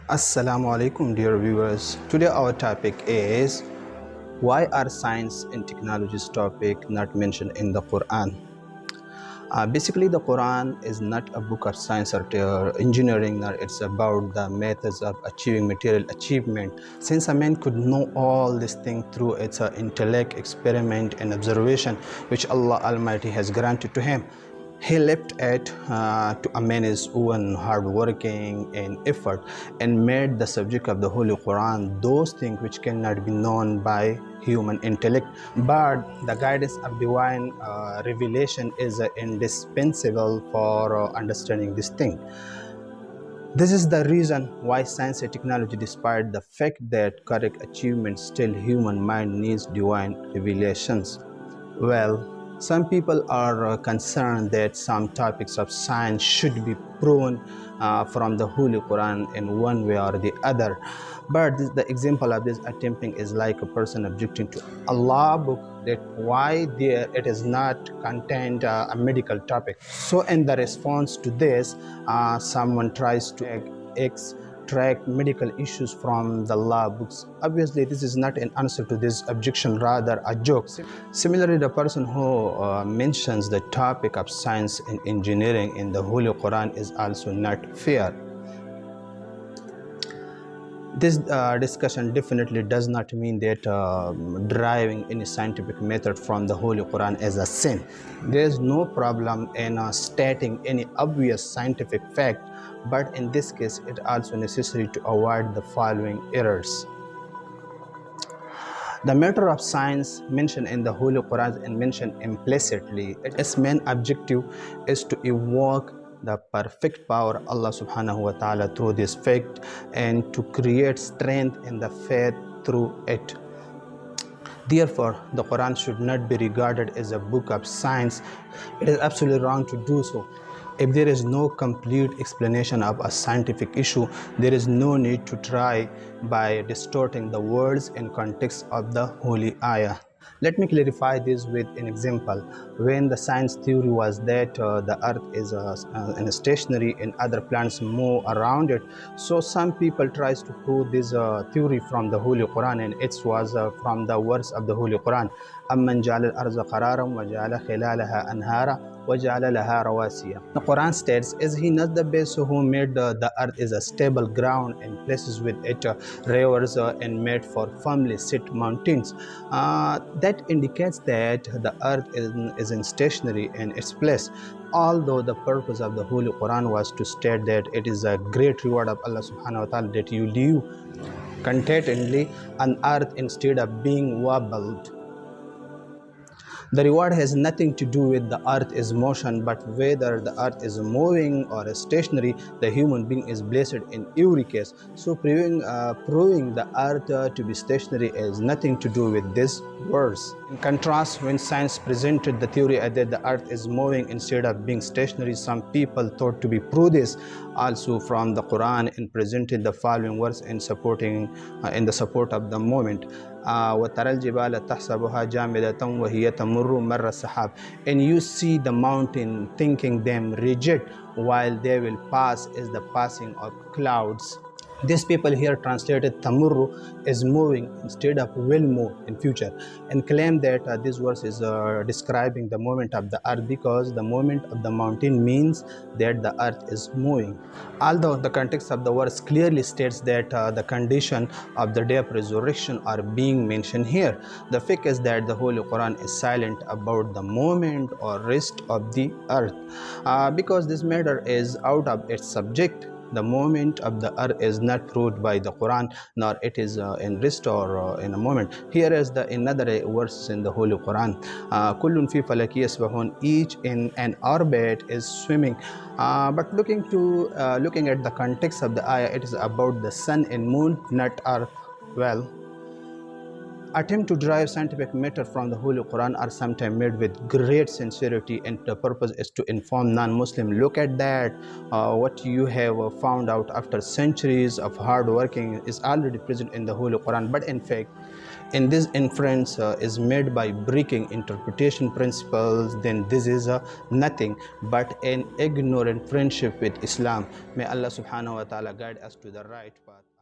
Assalamu alaikum, dear viewers. Today our topic is why are science and technologies topic not mentioned in the Quran? Basically, the Quran is not a book of science or engineering, nor it's about the methods of achieving material achievement. Since a man could know all these things through its intellect, experiment, and observation, which Allah Almighty has granted to him, he left it to a man's own hard working and effort and made the subject of the Holy Quran those things which cannot be known by human intellect. But the guidance of divine revelation is indispensable for understanding this thing. This is the reason why science and technology, despite the fact that correct achievement, still human mind needs divine revelations. Well, some people are concerned that some topics of science should be proven from the Holy Quran in one way or the other. But the example of this attempting is like a person objecting to Allah book that why there it is not contained a medical topic. So in the response to this, someone tries to extract medical issues from the law books. Obviously, this is not an answer to this objection, rather a joke. Similarly, the person who mentions the topic of science and engineering in the Holy Quran is also not fair. This discussion definitely does not mean that deriving any scientific method from the Holy Quran is a sin. There is no problem in stating any obvious scientific fact, but in this case, it is also necessary to avoid the following errors. The matter of science mentioned in the Holy Quran and mentioned implicitly, its main objective is to evoke the perfect power of Allah subhanahu wa ta'ala through this fact and to create strength in the faith through it. Therefore, the Quran should not be regarded as a book of science. It is absolutely wrong to do so. If there is no complete explanation of a scientific issue, there is no need to try by distorting the words and context of the holy ayah. Let me clarify this with an example. When the science theory was that the earth is stationary and other planets move around it, so some people tries to prove this theory from the Holy Quran, and it was from the words of the Holy Quran. أَمَّنْ جَعَلَ الْأَرْضَ قَرَارًا وَجَعَلَ خِلَالَهَا أَنْهَارًا وَجَعَلَ لَهَا رَوَاسِيَ. The Quran states, "Is he not the best who made the earth is a stable ground and places with it rivers and made for firmly set mountains?" That indicates that the earth isn't stationary in its place. Although the purpose of the Holy Quran was to state that it is a great reward of Allah subhanahu wa ta'ala that you live contentedly on earth instead of being wobbled. The reward has nothing to do with the earth is motion, but whether the earth is moving or stationary, the human being is blessed in every case. So proving the earth to be stationary has nothing to do with this verse. In contrast, when science presented the theory that the earth is moving instead of being stationary, some people thought to be prove this also from the Quran and presented the following verse in the support of the movement. وَتَرَى الْجِبَالَ تَحْسَبُهَا جَامِدَةً وَهِيَ تَمُرُّ مَرَّ السَّحَابِ. And you see the mountain thinking them rigid while they will pass as the passing of clouds. These people here translated tamurru is moving instead of will move in future, and claim that this verse is describing the movement of the earth because the movement of the mountain means that the earth is moving. Although the context of the verse clearly states that the condition of the day of resurrection are being mentioned here, the fact is that the Holy Quran is silent about the movement or rest of the earth because this matter is out of its subject. The movement of the earth is not proved by the Quran, nor it is in rest or in a moment. Here is another verse in the Holy Quran. Kullun fi falaki yasbahun. Each in an orbit is swimming. But looking at the context of the ayah, it is about the sun and moon, not earth. Well, Attempt to derive scientific matter from the Holy Quran are sometimes made with great sincerity, and the purpose is to inform non-Muslim. Look at that. What you have found out after centuries of hard working is already present in the Holy Quran, but in fact, in this inference is made by breaking interpretation principles, then this is nothing but an ignorant friendship with Islam. May Allah subhanahu wa ta'ala guide us to the right path.